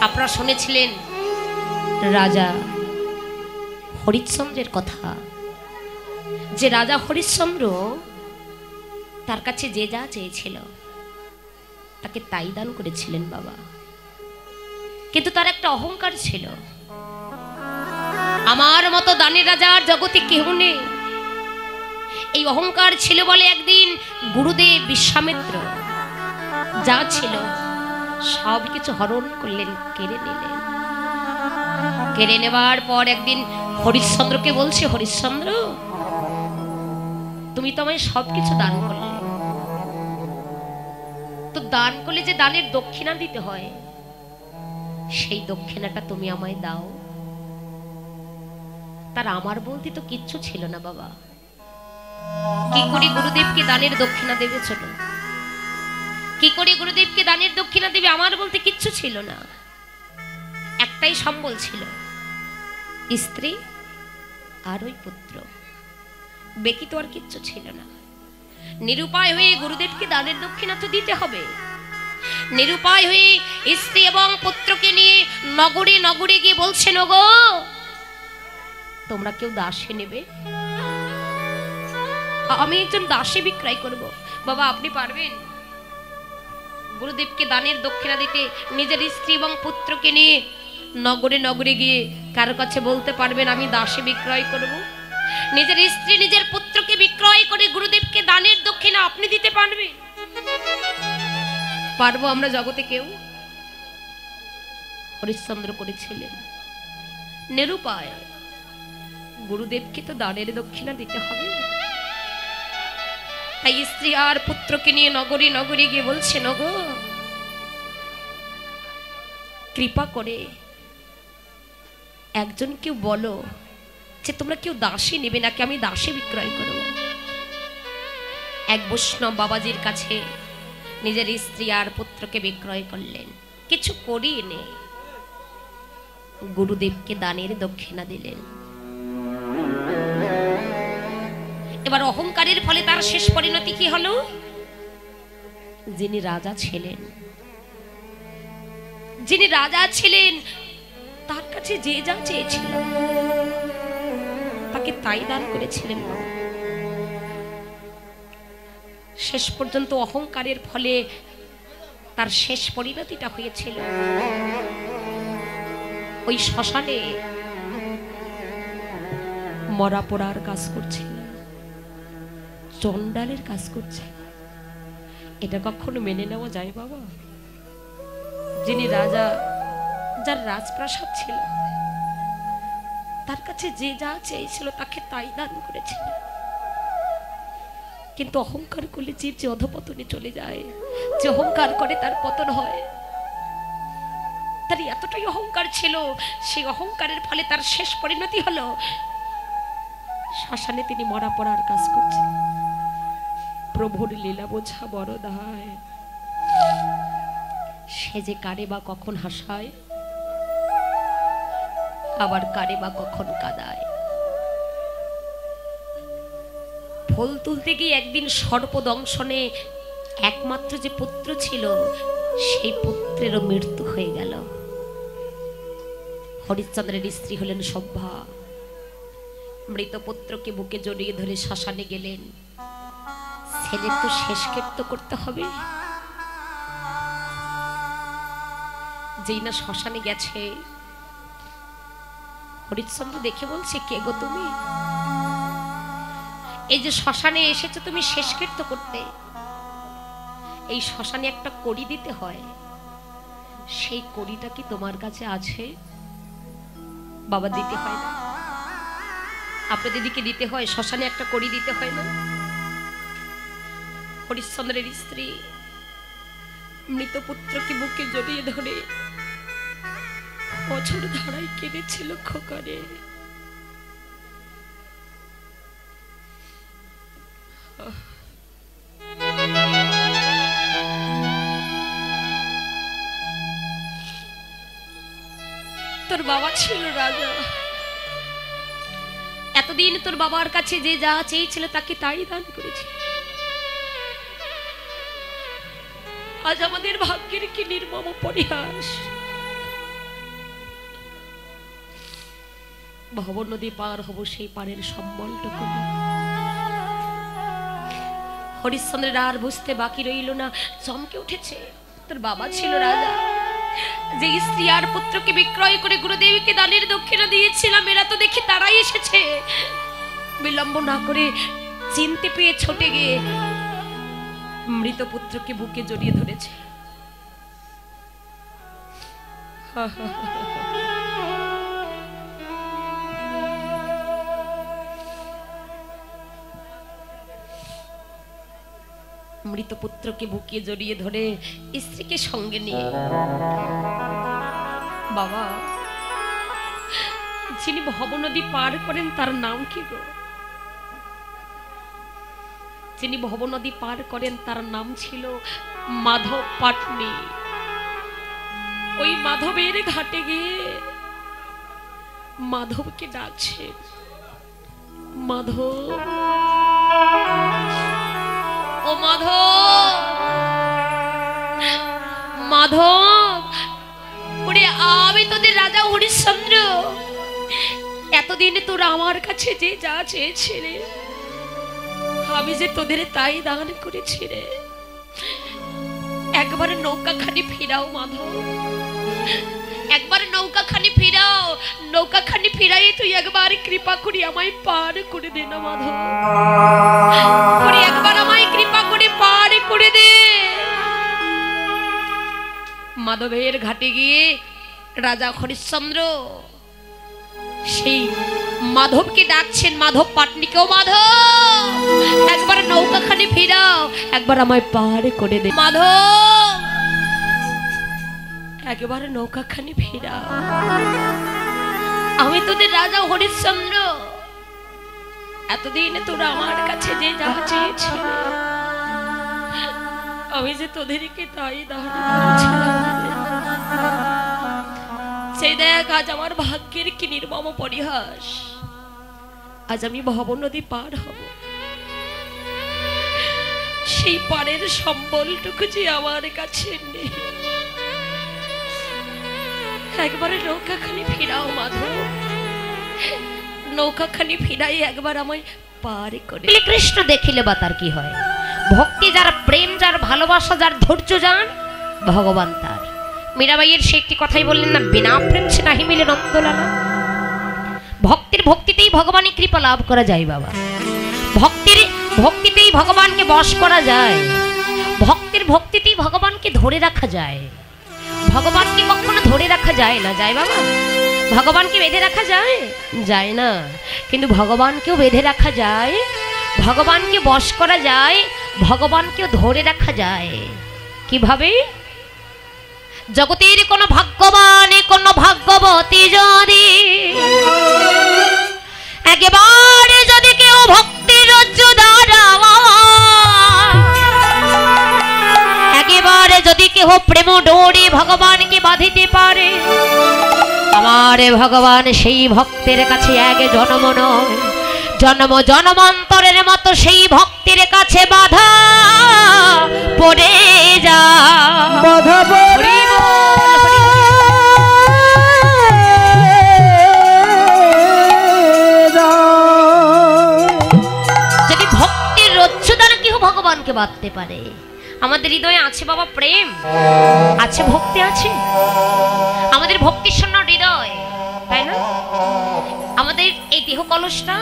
আপনারা শুনেছিলেন রাজা হরিশ্চন্দ্রের কথা, যে রাজা হরিশ্চন্দ্র তার কাছে যে যা চেয়েছিল তাকে তাই দান করেছিলেন বাবা। কিন্তু তার একটা অহংকার ছিল, আমার মতো দানের রাজার জগতে কেউ নেই। এই অহংকার ছিল বলে একদিন গুরুদেব বিশ্বামিত্র যা ছিল সব কিছু হরণ করলেন, কেড়ে নিলেন। কেড়ে নেবার পর একদিন হরিশ্চন্দ্রকে বলছে, হরিশ্চন্দ্র তুমি তো আমায় সবকিছু দান করলে, তো দান করলে যে দানের দক্ষিণা দিতে হয়, সেই দক্ষিণাটা তুমি আমায় দাও। তার আমার বলতে তো কিচ্ছু ছিল না বাবা। কি করে গুরুদেবকে দানের দক্ষিণা দেবে? ছোট কি করে গুরুদেবকে দানের দক্ষিণা দেবে? আমার বলতে কিচ্ছু ছিল না, একটাই সম্বল ছিল, স্ত্রী আর ওই পুত্র, বেকি তো আর কিচ্ছু ছিল না। নিরুপায় হয়ে গুরুদেবকে দানের দক্ষিণা তো দিতে হবে। নিরুপায় হয়ে স্ত্রী এবং পুত্রকে নিয়ে নগরে নগরে গিয়ে বলছেন, ওগো তোমরা কেউ দাসী নেবে? আমি একজন দাসী বিক্রয় করব। বাবা আপনি পারবেন গুরুদেবকে দানের দক্ষিণা দিতে? নিজের স্ত্রী এবং পুত্রকে নিয়ে নগরে নগরে গিয়ে কারো কাছে বলতে পারবেন আমি দাসী বিক্রয় করব? নিজের স্ত্রী নিজের পুত্রকে বিক্রয় করে গুরুদেবকে দানের দক্ষিণা আপনি দিতে পারবেন? পারবো আমরা জগতে কেউ? হরিশ্চন্দ্র করেছিলেন নিরুপায়, গুরুদেবকে তো দানের দক্ষিণা দিতে হবে। তাই স্ত্রী আর পুত্রকে নিয়ে নগরে নগরে গিয়ে বলছেন, ওগো কৃপা করে একজন কেউ বলো যে তোমরা কেউ দাসী নেবে নাকি আমি দাসী বিক্রয় করব। এক বৈষ্ণব বাবাজির কাছে নিজের স্ত্রী আর পুত্রকে বিক্রয় করলেন, কিছু করিয়ে নে, গুরুদেবকে দানের দক্ষিণা দিলেন। এবার অহংকারের ফলে তার শেষ পরিণতি কি হলো? যিনি রাজা ছিলেন তার কাছে যে যা চেয়েছিল তাকে তাই দান করেছিলেন। শেষ পর্যন্ত অহংকারের ফলে তার শেষ পরিণতিটা হয়েছিল ওই শ্মশানে মরা পোড়ার কাজ করছে, চণ্ডালের কাজ করছে। এটা কখনো মেনে নেওয়া যায় বাবা? যিনি রাজা, যার রাজপ্রাসাদ ছিল, তার কাছে যে যা চেয়েছিল তাকে তাই দান করেছিলেন। কিন্তু অহংকার করলে জীব যে অধপতনে চলে যায়, যে অহংকার করে তার পতন হয়। তার এতটাই অহংকার ছিল, সেই অহংকারের ফলে তার শেষ পরিণতি হলো শ্মশানে তিনি মরা পড়ার কাজ করছেন। প্রভুর লীলা বোঝা বড় দায়, সে যে কারে বা কখন হাসায়, আবার কারে বা কখন কাঁদায়। ফুল তুলতে গিয়ে একদিন সর্পদংশনে একমাত্র যে পুত্র ছিল সেই পুত্রেরও মৃত্যু হয়ে গেল। হরিশ্চন্দ্রের স্ত্রী হলেন সভ্যা, মৃত পুত্রকে বুকে জড়িয়ে ধরে শ্মশানে গেলেন। ছেলের তো শেষ কৃত্য করতে হবে। যেই না শ্মশানে গেছে, হরিশ্চন্দ্র দেখে বলছে, কে গো তুমি? এই যে শ্মশানে এসেছো তুমি শেষ কৃত্য করতে, এই শ্মশানে একটা কড়ি দিতে হয়, সেই কড়িটা কি তোমার কাছে আছে? বাবা দিতে হয় না? আপনাদের দিকে দিতে হয়, শ্মশানে একটা কড়ি দিতে হয় না? হরিশ্চন্দ্রের স্ত্রী মৃত পুত্রকে বুকে জড়িয়ে ধরে বছর ধারায় কেঁদেছিল, খোকারে তোর বাবা ছিল রাজা, এতদিন তোর বাবার কাছে যে যা চেয়েছিল তাকে তাই দান করেছে। আজ আমাদের ভাগ্যের কি নির্মম পরিহাস, ভব নদী পার হব সেই পারের সম্বলটুকু। হরিশ্চন্দ্রের আর বুঝতে বাকি রইল না, চমকে উঠেছে। তোর বাবা ছিল রাজা, যে স্ত্রী আর পুত্রকে বিক্রয় করে গুরুদেবীকে দানের দক্ষিণা দিয়েছিলাম, এরা তো দেখি তারাই এসেছে। বিলম্ব না করে চিনতে পেয়ে ছুটে গিয়ে মৃত পুত্রকে বুকে জড়িয়ে ধরেছে। মৃত পুত্রকে বুকে জড়িয়ে ধরে স্ত্রীকে সঙ্গে নিয়ে, বাবা যিনি ভবনদী পার করেন তার নাম কি গো? যিনি ভবনদী পার করেন তার নাম ছিল মাধব পাটনি। ওই মাধবের ঘাটে গিয়ে মাধবকে ডাকছে, মাধব, ও মাধব, মাধব, ওরে আমি তোদের রাজা হরিশ্চন্দ্র। এতদিন তোরা আমার কাছে যে যা চেয়েছিলে আমি যে তোদের তাই দান করেছি রে। একবার নৌকাখানি ফিরাও মাধব, একবার নৌকাখানি ফিরাও। নৌকাখানি ফিরাই তুই একবার কৃপা করি আমায় পার করে দে না মাধব, একবার আমায় কৃপা করে পার করে দে। মাধবের ঘাটে গিয়ে রাজা হরিশ্চন্দ্র সেই মাধবকে ডাকছেন, মাধব পাটনিকেও, মাধব একবার নৌকাখানি ফিরাও, একবার আমায় পার করে দে মাধব, একবার নৌকাখানি ফিরাও। আমি তোদের রাজা হরিশ্চন্দ্র, এতদিন তোরা আমার কাছে যে যা চেয়েছিল আমি যে তোদেরকে তাই দান করেছিলাম। সেই দেখ আজ আমার ভাগ্যের কি নির্মম পরিহাস, আজ আমি ভবনদী পার হব, সেই পারের সম্বলটুকু যে আমার কাছে নেই। একবারে নৌকাখানি ফিরাও মাধব, নৌকাখানি ফিরাই একবার আমায় পার করে। কৃষ্ণ দেখিলে বা তার কি হয়? ভক্তি যার, প্রেম যার, ভালোবাসা যার, ধৈর্য যার, ভগবান তার। মীরাবাইয়ের সে একটি কথাই বললেন না, বিনা প্রেম সে নাহি মিলে নন্দলালা। ভক্তির ভক্তিতেই ভগবানের কৃপা লাভ করা যায় বাবা, ভক্তির ভক্তিতেই ভগবানকে বশ করা যায়, ভক্তির ভক্তিতেই ভগবানকে ধরে রাখা যায়। ভগবানকে কখনো ধরে রাখা যায় না, যায় বাবা? ভগবানকে বেঁধে রাখা যায়? যায় না। কিন্তু ভগবানকেও বেঁধে রাখা যায়, ভগবানকে বশ করা যায়, ভগবানকেও ধরে রাখা যায়। কিভাবে? জগতের কোন ভাগ্যবান, কোন ভাগ্যবতী যদি একেবারে যদি কেউ ভক্তির রজ্জু দ্বারা, একেবারে যদি কেহ প্রেম ডোরে ভগবানকে বাঁধিতে পারে, আমার ভগবান সেই ভক্তের কাছে এক জন্ম নয়, জন্ম জন্মান্তরের মতো সেই ভক্তির কাছে বাধা পড়ে যা। যদি ভক্তির রজ্জু দ্বারা কেউ ভগবানকে বাঁধতে পারে, আমাদের হৃদয়ে আছে বাবা প্রেম, আছে ভক্তি, আছে আমাদের ভক্তির শূন্য হৃদয়, তাই না? আমাদের এই দেহ কলসটা,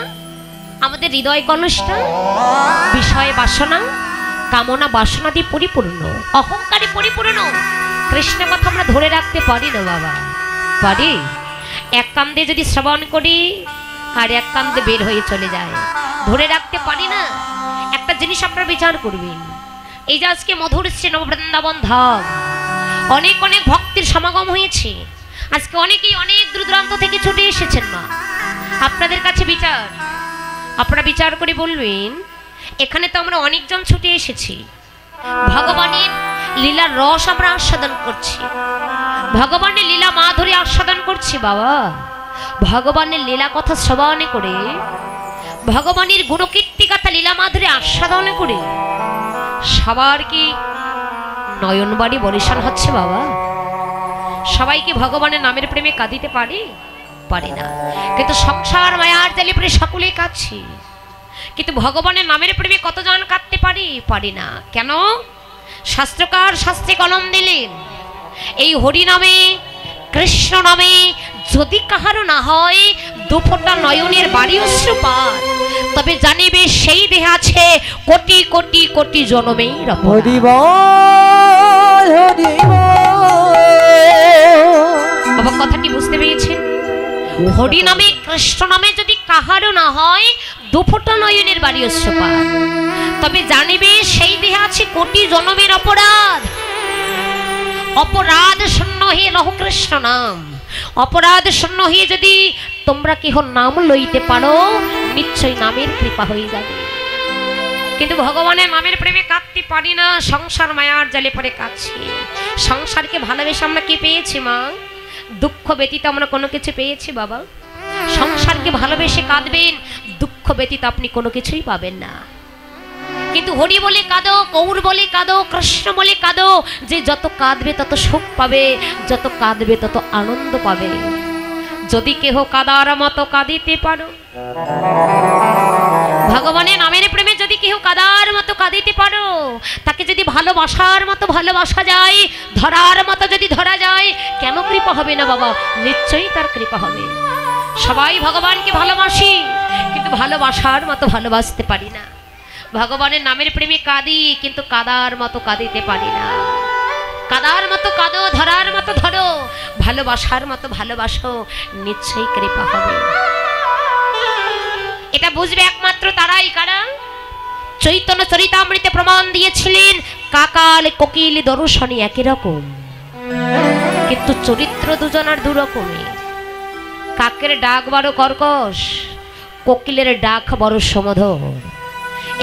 আমাদের হৃদয় কলসটা বিষয় বাসনা, কামনা বাসনা দিয়ে পরিপূর্ণ, অহংকারে পরিপূর্ণ। কৃষ্ণ কথা আমরা ধরে রাখতে পারি না বাবা, পারি? এক কান দিয়ে যদি শ্রবণ করি আর এক কান দিয়ে বের হয়ে চলে যায়, ধরে রাখতে পারি না। একটা জিনিস আপনারা বিচার করবেন, এই যে আজকে মধুর শ্রী নববৃন্দাবন ধাম, অনেক অনেক ভক্তির সমাগম হয়েছে। আজকে অনেকেই অনেক দূর দূরান্ত থেকে ছুটে এসেছেন মা, আপনাদের কাছে বিচার, আপনারা বিচার করে বলবেন, এখানে তো আমরা অনেকজন ছুটে এসেছি, ভগবানের লীলার রস আমরা আস্বাদন করছি, ভগবানের লীলা মাধুরী আস্বাদন করছি বাবা। ভগবানের লীলা কথা শ্রবণ করে, ভগবানের গুণকীর্তি কথা লীলা মাধুরী আস্বাদন করে সবার কি নয়ন বাড়ি বরিশান হচ্ছে বাবা? সবাই কি ভগবানের নামের প্রেমে কাঁদিতে পারে? পারি না, কিন্তু সংসার মায়ার জালে পড়ে সকলেই কাঁদছি, কিন্তু ভগবানের নামের প্রেমে কতজন কাঁদতে পারি না। কেন? শাস্ত্রকার শাস্ত্রে কলম দিলেন, এই হরি নামে কৃষ্ণ নামে যদি কাহারও না হয় দুফোঁটা নয়নের বাড়ি অশ্রুপাত, তবে জানিবে সেই দেহে আছে কোটি কোটি কোটি জনমের অপরাধ। বাবা কথাটি বুঝতে পেরেছেন? হরি নামে কৃষ্ণ নামে যদি কাহারও না হয় দুফোঁটা নয়নের বাড়ি অশ্রুপাত, তবে জানিবে সেই দেহে আছে কোটি জনমের অপরাধ। অপরাধ শূন্য হে লহ কৃষ্ণ নাম, অপরাধ শূন্য হয়ে যদি তোমরা কেহ নাম লইতে পারো, নিশ্চয় নামের কৃপা হয়ে যাবে। কিন্তু ভগবানের নামের প্রেমে কাঁদতে পারি না, সংসার মায়ার জালে পড়ে কাঁদছি। সংসারকে ভালোবেসে আমরা কি পেয়েছি মা? দুঃখ ব্যতীত আমরা কোনো কিছু পেয়েছি বাবা? সংসারকে ভালোবেসে কাঁদবেন, দুঃখ ব্যতীত আপনি কোনো কিছুই পাবেন না। কিন্তু হরি বলে কাঁদো, গৌর বলে কাঁদো, কৃষ্ণ বলে কাঁদো, যে যত কাঁদবে তত সুখ পাবে, যত কাঁদবে তত আনন্দ পাবে। যদি কেহ কাঁদার মতো কাঁদিতে পারো, ভগবানের নামের প্রেমে যদি কেহ কাঁদার মতো কাঁদিতে পারো, তাকে যদি ভালোবাসার মতো ভালোবাসা যায়, ধরার মতো যদি ধরা যায়, কেন কৃপা হবে না বাবা? নিশ্চয়ই তার কৃপা হবে। সবাই ভগবানকে ভালোবাসি, কিন্তু ভালোবাসার মতো ভালোবাসতে পারি না। ভগবানের নামের প্রেমে কাঁদি, কিন্তু কাদার মতো কাঁদিতে পারি না। কাদার মতো কাঁদো, ধরার মতো ধরো, ভালোবাসার মতো ভালোবাসো, নিশ্চয়ই কৃপা হবে। এটা বুঝবে একমাত্র তারাই, কারা চৈতন্য চরিতামৃতে প্রমাণ দিয়েছিলেন কাকাল কোকিল দর্শনী একই রকম, কিন্তু চরিত্র দুজনের দুরকমের। কাকের ডাক বড় কর্কশ, কোকিলের ডাক বড় সমধর।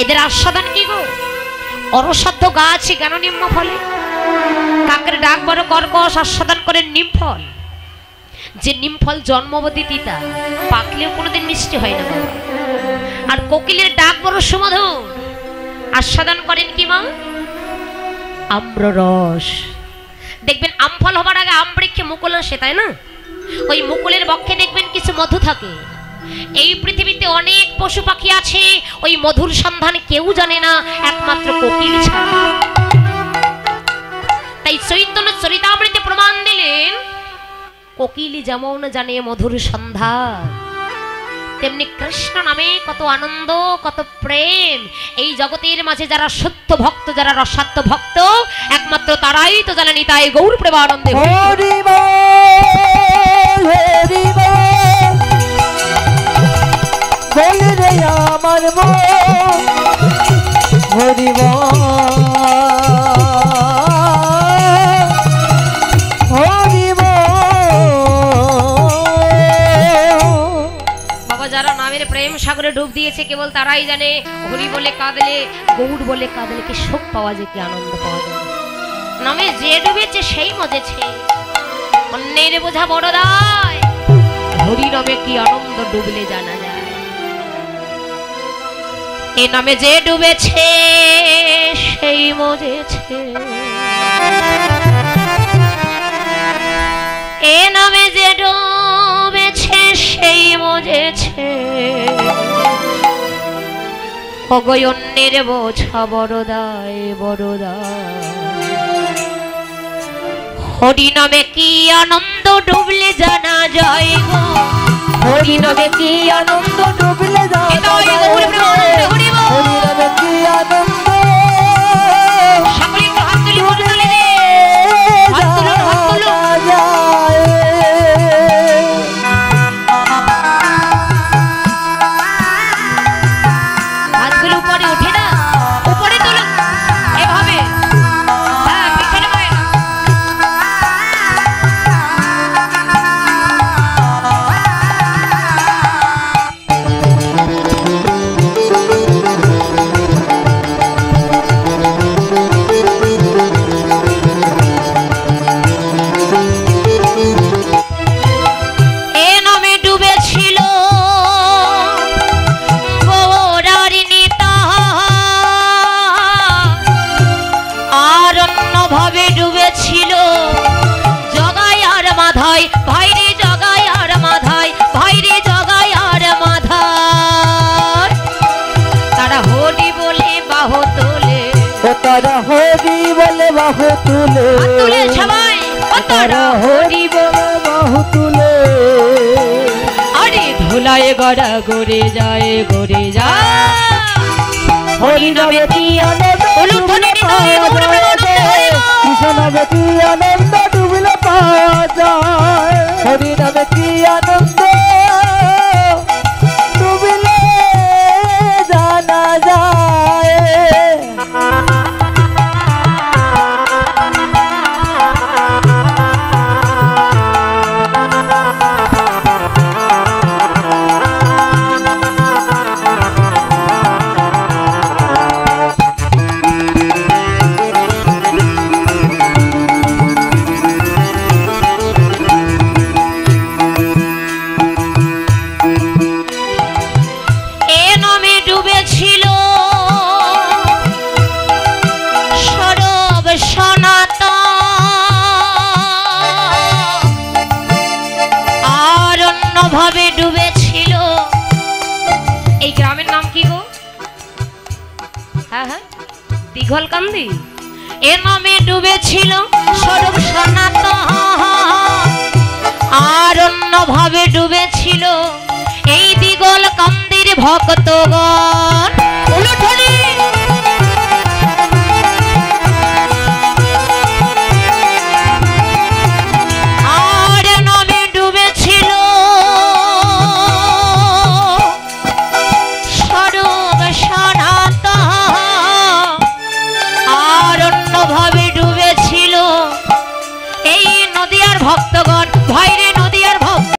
এদের আস্বাদন কি গো? অরসাধ্য গাছ কেন নিম্ন ফলে? কাকের ডাক বড় কর্কশ, আস্বাদন করেন নিমফল। যে নিমফল জন্মবতী তিতা, পাকলেও কোনোদিন মিষ্টি হয় না বাবা। আর কোকিলের ডাক বড় সুমধুর, আস্বাদন করেন কি মা? আম্ররস। দেখবেন আমফল হবার আগে আম বৃক্ষে মুকুল আসে, তাই না? ওই মুকুলের বক্ষে দেখবেন কিছু মধু থাকে। এই পৃথিবীতে অনেক পশু পাখি আছে, ওই মধুর সন্ধান কেউ জানে না, একমাত্র কোকিল ছাড়া। তাই চৈতন্য চরিতামৃতে প্রমাণ দিলেন কোকিল যেমন জানে মধুর সন্ধান, তেমনি কৃষ্ণ নামে কত আনন্দ, কত প্রেম। এই জগতের মাঝে যারা সত্য ভক্ত, যারা রসাত্ম ভক্ত, একমাত্র তারাই তো জানে নিতাই গৌর প্রেমানন্দে। হরি বল, হরি বল, বল রে আমার মন, হরি বল, হরি বল। বাবা যারা নামের প্রেম সাগরে ডুব দিয়েছে, কেবল তারাই জানে হরি বলে কাঁদলে, গৌর বলে কাঁদলে কি সুখ পাওয়া যায়, কি আনন্দ পাওয়া যায়। নামে যে ডুবেছে সেই মজেছে, অন্যের বোঝা বড় দায়। হরি নামে কি আনন্দ ডুবলে জানা যায়। এ নামে যে ডুবেছে সেই মজেছে, এ নামে যে ডুবেছে সেই মজেছে। অগয় অন্যের বোঝা বড় দায়, বড় দায়। হরি নামে কি আনন্দ ডুবলে জানা যায় গো, হরি নামে কি আনন্দ ডুবলে জানা যায়, হরি নামে কি আনন্দ। সকলে একটু হাত তুলি, হাত তুলে দে, হাত তুলুন, হাত তুলুন। হাতগুলো উপরে ওঠে না, উপরে তুলুন এভাবে। হ্যাঁ, পিছনে হয় না। ডুবেছিল জগাই আর মাধাই, ভাইরে জগাই আর মাধাই, বাহু তুলে, ও তারা হরি বলে বাহু তুলে, তুলে সবাই ও তারা হরি বলে বাহু তুলে। আরে ধুলায় গড়া গড়ে যায় গড়ে যায়, হরি নামে কি আনন্দ ডুবলে পাওয়া যায়, কৃষ্ণ নামে কি আনন্দ ডুবলে পাওয়া যায়, হরি নামে কি আনন্দ ডুবলে জানা যায়। ডুবেছিল এই গ্রামের নাম কি গো? হ্যাঁ হ্যাঁ দীঘলকান্দি। এ নামে ডুবেছিল স্বরূপ সনাতন, আর অন্যভাবে ডুবেছিল এই দীঘলকান্দির ভক্তগণ।